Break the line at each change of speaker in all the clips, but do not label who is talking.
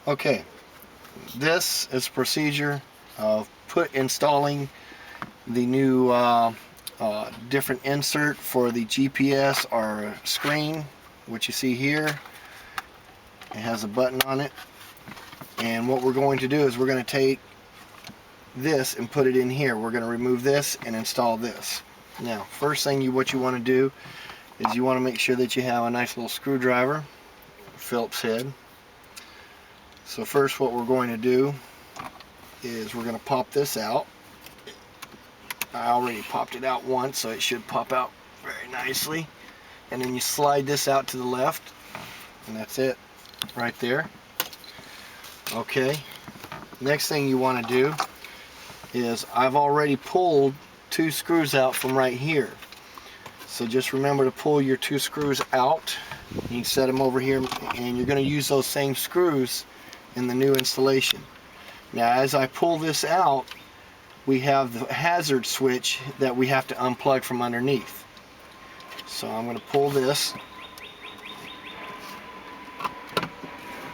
Okay, this is procedure of installing the new different insert for the GPS or screen, which you see here. It has a button on it, and what we're going to do is we're going to take this and put it in here. We're going to remove this and install this. Now, first thing what you want to do is you want to make sure that you have a nice little screwdriver, Phillips head. So first what we're going to do is we're going to pop this out. I already popped it out once, so it should pop out very nicely. And then you slide this out to the left, and that's it right there. Okay, next thing you want to do is I've already pulled 2 screws out from right here. So just remember to pull your 2 screws out. You can set them over here, and you're going to use those same screws in the new installation. Now as I pull this out, we have the hazard switch that we have to unplug from underneath. So I'm going to pull this.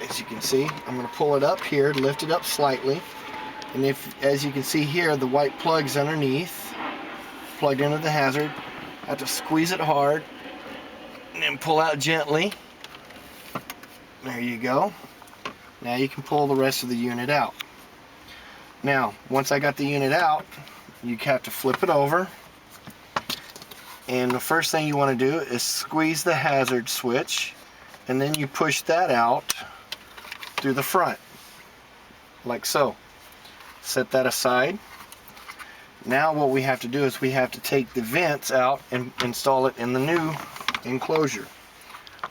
As you can see, I'm going to pull it up here, lift it up slightly, and as you can see here, the white plug's underneath, plugged into the hazard. I have to squeeze it hard and then pull out gently. There you go. Now you can pull the rest of the unit out. Now, once I got the unit out, you have to flip it over, and the first thing you want to do is squeeze the hazard switch, and then you push that out through the front, like so. Set that aside. Now what we have to do is we have to take the vents out and install it in the new enclosure.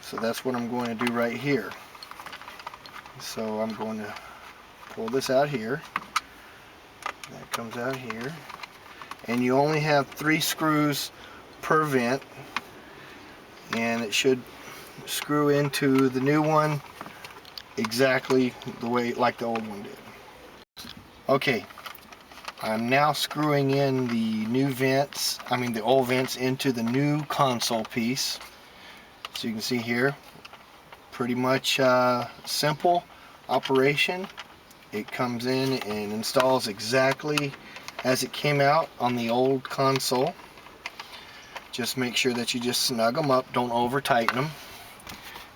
So that's what I'm going to do right here. So I'm going to pull this out here. That comes out here. And you only have 3 screws per vent, and it should screw into the new one exactly the way like the old one did. Okay, I'm now screwing in the new vents, the old vents into the new console piece. So you can see here, pretty much simple operation. It comes in and installs exactly as it came out on the old console. Just make sure that you just snug them up, don't over tighten them.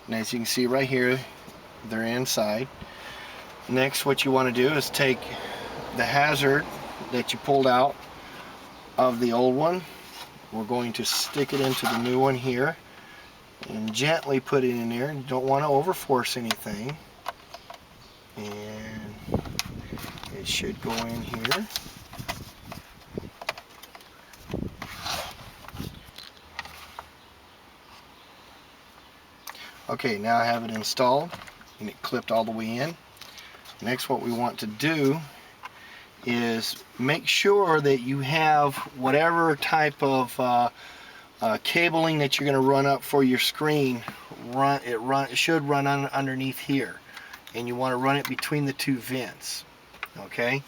And as you can see right here, they're inside. Next, what you want to do is take the hazard that you pulled out of the old one. We're going to stick it into the new one here and gently put it in there. You don't want to over force anything. And it should go in here. Okay, now I have it installed and it clipped all the way in. Next, what we want to do is make sure that you have whatever type of cabling that you're going to run up for your screen. It should run underneath here, and you want to run it between the 2 vents. Okay,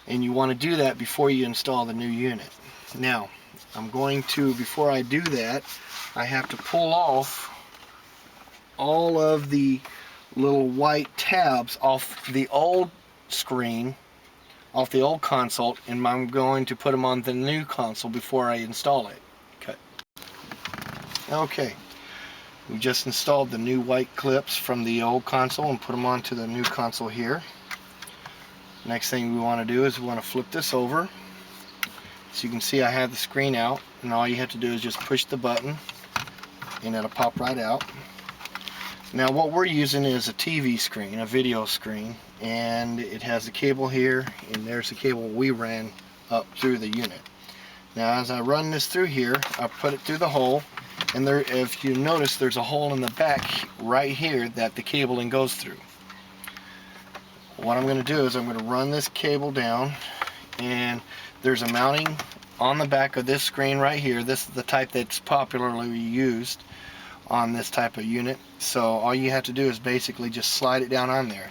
and you want to do that before you install the new unit. Now I'm going to, before I do that, I have to pull off all of the little white tabs off the old screen, off the old console, and I'm going to put them on the new console before I install it. Okay, we just installed the new white clips from the old console and put them onto the new console here. Next thing we want to do is we want to flip this over. So you can see I have the screen out, and all you have to do is just push the button and it'll pop right out. Now what we're using is a TV screen, a video screen, and it has a cable here, and there's the cable we ran up through the unit. Now as I run this through here, I put it through the hole, and there, if you notice, there's a hole in the back right here that the cabling goes through. What I'm going to do is I'm going to run this cable down, and there's a mounting on the back of this screen right here. This is the type that's popularly used on this type of unit. So all you have to do is basically just slide it down on there.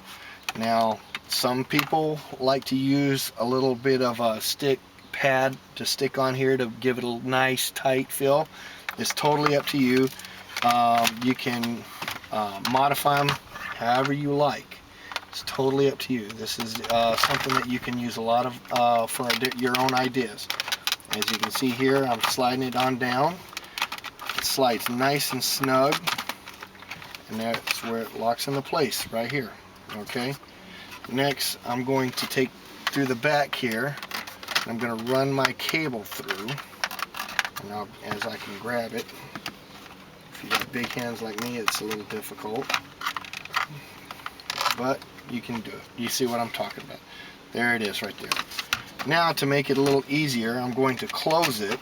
Now some people like to use a little bit of a stick pad to stick on here to give it a nice tight feel. It's totally up to you. You can modify them however you like. It's totally up to you. This is something that you can use a lot of for your own ideas. As you can see here, I'm sliding it on down. It slides nice and snug, and that's where it locks into place, right here. Okay. Next, I'm going to take through the back here. I'm going to run my cable through, and as I can grab it. If you have big hands like me, it's a little difficult, but you can do it. You see what I'm talking about? There it is right there. Now, to make it a little easier, I'm going to close it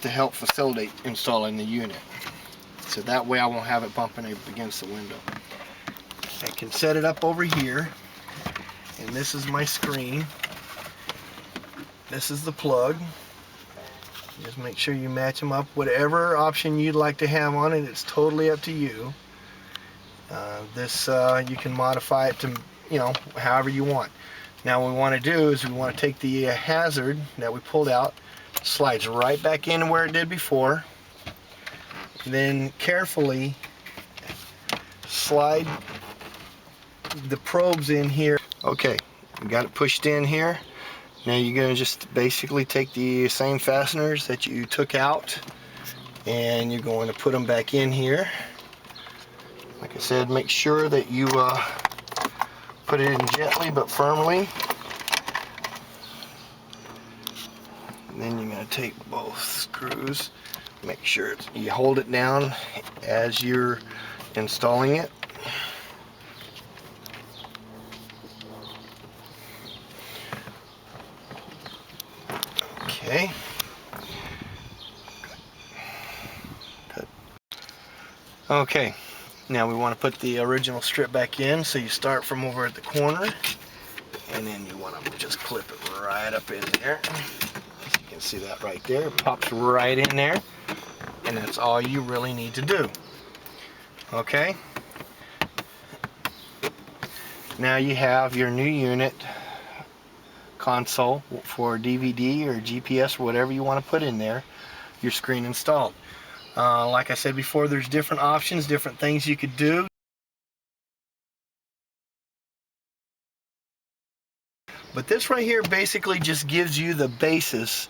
to help facilitate installing the unit. So that way I won't have it bumping against the window. I can set it up over here, and this is my screen. This is the plug. Just make sure you match them up. Whatever option you'd like to have on it, it's totally up to you. You can modify it to, however you want. Now what we want to do is we want to take the hazard that we pulled out, slides right back in where it did before, then carefully slide the probes in here. Okay, we got it pushed in here. Now you're going to just basically take the same fasteners that you took out, and you're going to put them back in here. Like I said, make sure that you put it in gently but firmly. And then you're going to take both screws, make sure you hold it down as you're installing it. Okay. Good. Okay. Now we want to put the original strip back in, so you start from over at the corner, and then you want to just clip it right up in there. You can see that right there. It pops right in there, and that's all you really need to do. Okay? Now you have your new unit console for DVD or GPS, whatever you want to put in there, your screen installed. Like I said before, there's different options, different things you could do. But this right here basically just gives you the basis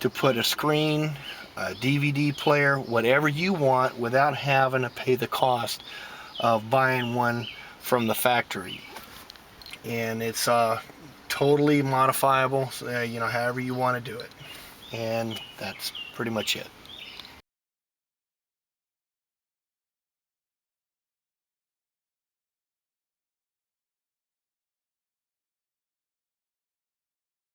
to put a screen, a DVD player, whatever you want, without having to pay the cost of buying one from the factory. And it's totally modifiable, however you want to do it. And that's pretty much it.